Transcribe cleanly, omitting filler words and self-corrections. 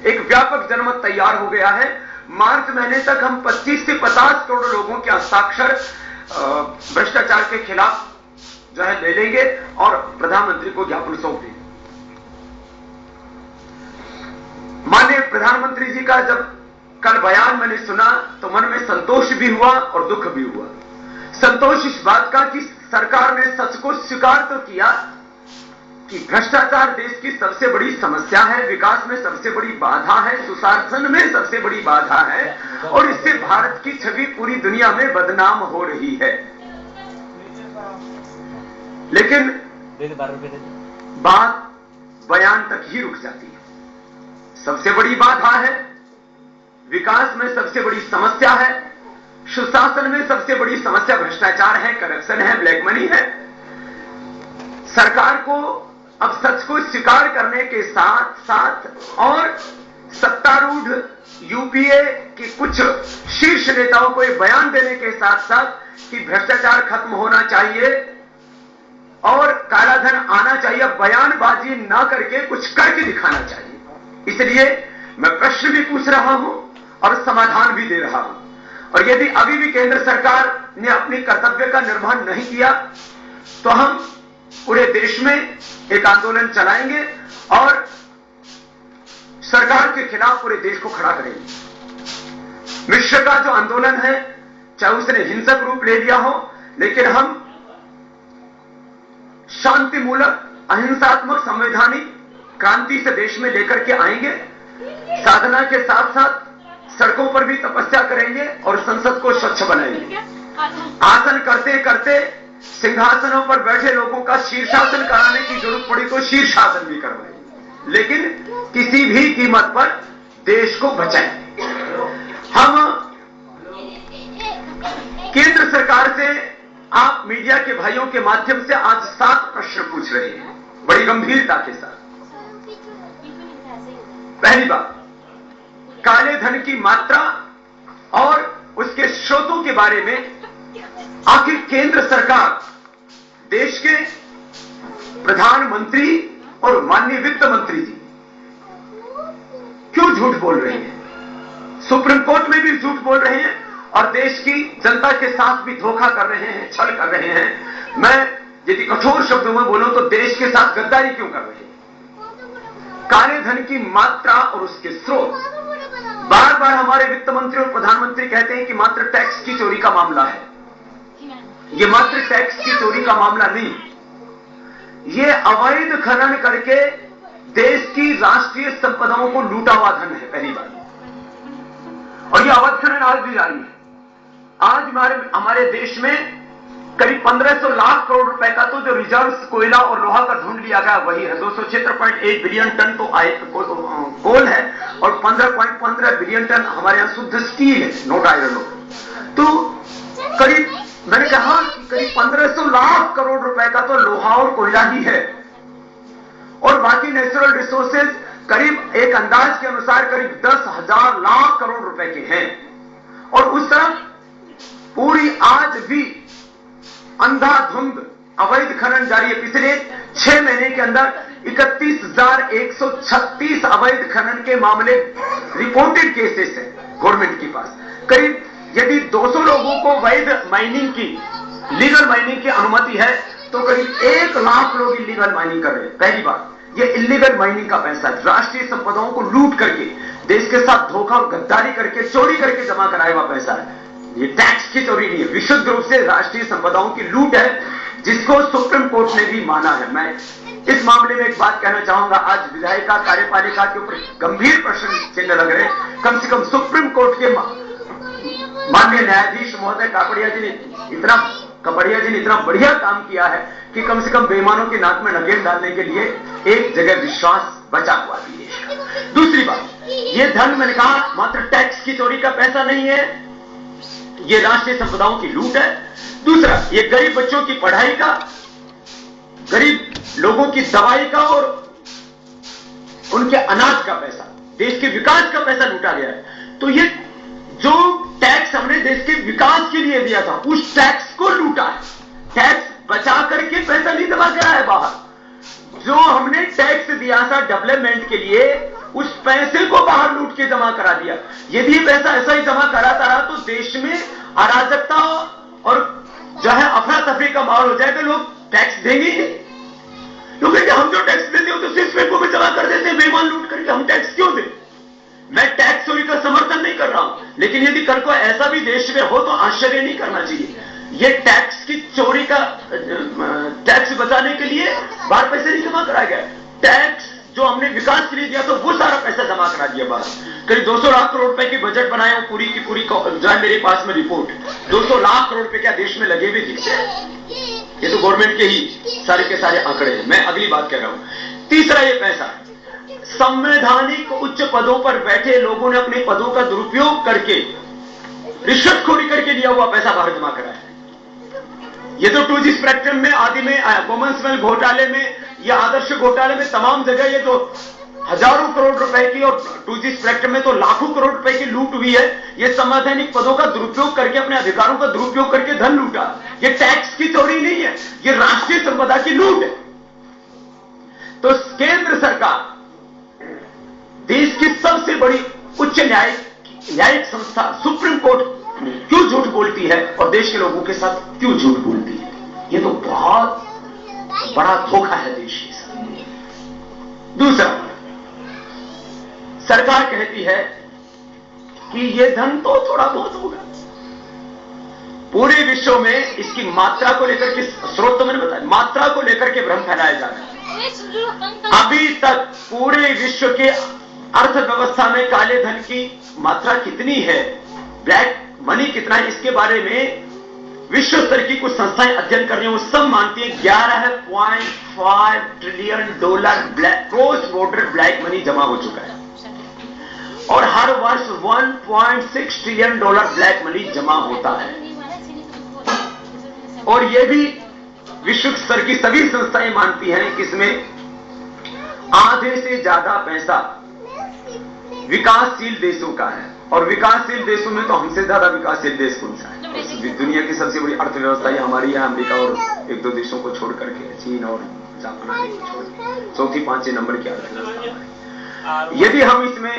एक व्यापक जनमत तैयार हो गया है। मार्च महीने तक हम 25 से 50 करोड़ लोगों के हस्ताक्षर भ्रष्टाचार के खिलाफ जो है ले लेंगे और प्रधानमंत्री को ज्ञापन सौंप देंगे। माननीय प्रधानमंत्री जी का जब कल बयान मैंने सुना तो मन में संतोष भी हुआ और दुख भी हुआ। संतोष इस बात का कि सरकार ने सच को स्वीकार तो किया कि भ्रष्टाचार देश की सबसे बड़ी समस्या है, विकास में सबसे बड़ी बाधा है, सुशासन में सबसे बड़ी बाधा है और इससे भारत की छवि पूरी दुनिया में बदनाम हो रही है। लेकिन बात बयान तक ही रुक जाती है। सबसे बड़ी बाधा है, विकास में सबसे बड़ी समस्या है, सुशासन में सबसे बड़ी समस्या भ्रष्टाचार है, करप्शन है, ब्लैक मनी है। सरकार को अब सच को स्वीकार करने के साथ साथ और सत्तारूढ़ यूपीए के कुछ शीर्ष नेताओं को एक बयान देने के साथ साथ कि भ्रष्टाचार खत्म होना चाहिए और कालाधन आना चाहिए, बयानबाजी ना करके कुछ करके दिखाना चाहिए। इसलिए मैं प्रश्न भी पूछ रहा हूं और समाधान भी दे रहा हूं। और यदि अभी भी केंद्र सरकार ने अपनी कर्तव्य का निर्वहन नहीं किया तो हम पूरे देश में एक आंदोलन चलाएंगे और सरकार के खिलाफ पूरे देश को खड़ा करेंगे। मिश्र का जो आंदोलन है, चाहे उसने हिंसक रूप ले लिया हो, लेकिन हम शांतिमूलक, अहिंसात्मक, संवैधानिक क्रांति से देश में लेकर के आएंगे। साधना के साथ साथ सड़कों पर भी तपस्या करेंगे और संसद को स्वच्छ बनाएंगे। आसन करते करते सिंहासनों पर बैठे लोगों का शीर्षासन कराने की जरूरत पड़ी तो शीर्षासन भी करवाएंगे, लेकिन किसी भी कीमत पर देश को बचाएंगे। हम केंद्र सरकार से, आप मीडिया के भाइयों के माध्यम से आज 7 प्रश्न पूछ रहे हैं बड़ी गंभीरता के साथ। पहली बात, काले धन की मात्रा और उसके स्रोतों के बारे में आखिर केंद्र सरकार, देश के प्रधानमंत्री और माननीय वित्त मंत्री जी क्यों झूठ बोल रहे हैं? सुप्रीम कोर्ट में भी झूठ बोल रहे हैं और देश की जनता के साथ भी धोखा कर रहे हैं, छल कर रहे हैं। मैं यदि कठोर शब्दों में बोलूं तो देश के साथ गद्दारी क्यों कर रहे हैं? काले धन की मात्रा और उसके स्रोत, बार बार हमारे वित्त मंत्री और प्रधानमंत्री कहते हैं कि मात्र टैक्स की चोरी का मामला है। ये मात्र टैक्स की चोरी का मामला नहीं, ये अवैध खनन करके देश की राष्ट्रीय संपदाओं को लूटा हुआ धन है, पहली बात। और ये अवैध खनन आज भी जारी है। आज हमारे देश में करीब 1500 लाख करोड़ रुपए का तो जो रिजर्व कोयला और लोहा का ढूंढ लिया गया वही है। 276.1 बिलियन टन तो कोल है और 15.15 बिलियन टन हमारे यहां शुद्ध स्टील है, नोट आयरन ओर। तो करीब, मैंने कहा करीब 1500 लाख करोड़ रुपए का तो लोहा और कोयला ही है और बाकी नेचुरल रिसोर्सेज करीब एक अंदाज के अनुसार करीब 10,000 लाख करोड़ रुपए के हैं। और उस तरफ पूरी आज भी अंधाधुंध अवैध खनन जारी है। पिछले 6 महीने के अंदर 31,136 अवैध खनन के मामले रिपोर्टेड केसेस है गवर्नमेंट के पास। करीब यदि 200 लोगों को वैध माइनिंग की, लीगल माइनिंग की अनुमति है तो करीब 1 लाख लोग इलीगल माइनिंग कर रहे हैं। पहली बात, ये इलीगल माइनिंग का पैसा राष्ट्रीय संपदाओं को लूट करके, देश के साथ धोखा और गद्दारी करके, चोरी करके जमा कराया हुआ पैसा है। ये टैक्स की चोरी नहीं है, विशुद्ध रूप से राष्ट्रीय संपदाओं की लूट है, जिसको सुप्रीम कोर्ट ने भी माना है। मैं इस मामले में एक बात कहना चाहूंगा, आज विधायिका कार्यपालिका के ऊपर गंभीर प्रश्न चिन्ह लग रहे हैं। कम से कम सुप्रीम कोर्ट के माननीय न्यायाधीश महोदय कापड़िया जी ने इतना बढ़िया काम किया है कि कम से कम बेईमानों के नाक में नकेल डालने के लिए एक जगह विश्वास बचा हुआ भी है। दूसरी बात, ये धन मैंने कहा मात्र टैक्स की चोरी का पैसा नहीं है, ये राष्ट्रीय संपदाओं की लूट है। दूसरा, ये गरीब बच्चों की पढ़ाई का, गरीब लोगों की दवाई का और उनके अनाज का पैसा, देश के विकास का पैसा लूटा गया है। तो ये जो टैक्स हमने देश के विकास के लिए दिया था, उस टैक्स को लूटा है। टैक्स बचा करके पैसा नहीं दबा करा है बाहर। जो हमने टैक्स दिया था डेवलपमेंट के लिए, उस पैसे को बाहर लूट के जमा करा दिया। यदि ये पैसा ऐसा ही जमा कराता रहा तो देश में अराजकता और जो है अफरा तफरी का माहौल हो जाएगा। लोग टैक्स देंगे ही नहीं। लोग कहेंगे हम जो टैक्स देते हो तो स्विस बैंकों में जमा कर देते हैं बेईमान लूट करके, हम टैक्स क्यों दें? मैं टैक्स चोरी का समर्थन नहीं कर रहा हूं, लेकिन यदि कल को ऐसा भी देश में हो तो आश्चर्य नहीं करना चाहिए। ये टैक्स की चोरी का टैक्स बचाने के लिए बाहर पैसे नहीं जमा कराया गया। टैक्स जो हमने विकास के लिए दिया तो वो सारा पैसा जमा करा दिया बाहर। करीब 200 लाख करोड़ रुपए की बजट बनाया हूं, पूरी की पूरी जो है मेरे पास में रिपोर्ट। 200 लाख करोड़ रुपए क्या देश में लगे हुए दिखते हैं? ये तो गवर्नमेंट के ही सारे के सारे आंकड़े हैं। मैं अगली बात कह रहा हूं। तीसरा, ये पैसा संवैधानिक उच्च पदों पर बैठे लोगों ने अपने पदों का दुरुपयोग करके रिश्वतखोरी करके लिया हुआ पैसा बाहर जमा कराया है। ये तो 2G स्पेक्ट्रम में, आदि में, वुमेन्स वेल घोटाले में, या आदर्श घोटाले में, तमाम जगह ये जो हजारों करोड़ रुपए की और 2G स्पेक्ट्रम में तो लाखों करोड़ रुपए की लूट हुई है। ये संवैधानिक पदों का दुरुपयोग करके, अपने अधिकारों का दुरुपयोग करके धन लूटा। ये टैक्स की चोरी नहीं है, ये राष्ट्रीय संपदा की लूट है। तो केंद्र सरकार देश की सबसे बड़ी उच्च न्यायिक संस्था सुप्रीम कोर्ट क्यों झूठ बोलती है और देश के लोगों के साथ क्यों झूठ बोलती है? ये तो बहुत बड़ा धोखा है देश के साथ। दूसरा, सरकार कहती है कि ये धन तो थोड़ा बहुत होगा। पूरे विश्व में इसकी मात्रा को लेकर के, स्रोत तो मैंने बताया, मात्रा को लेकर के भ्रम फैलाया जा रहा है। अभी तक पूरे विश्व के अर्थव्यवस्था में काले धन की मात्रा कितनी है, ब्लैक मनी कितना है, इसके बारे में विश्व स्तर की कुछ संस्थाएं अध्ययन कर रही हैं। वो सब मानती हैं 11.5 trillion dollar cross border black money जमा हो चुका है और हर वर्ष 1.6 ट्रिलियन डॉलर ब्लैक मनी जमा होता है। और ये भी विश्व स्तर की सभी संस्थाएं मानती हैं कि इसमें आधे से ज्यादा पैसा विकासशील देशों का है। और विकासशील देशों में तो हमसे ज्यादा विकासशील देश कौन सा है? दुनिया की सबसे बड़ी अर्थव्यवस्था ये हमारी है, अमेरिका और एक दो देशों को छोड़ करके, चीन और जापान को छोड़, चौथी पांचवें नंबर की अर्थव्यवस्था। यदि हम इसमें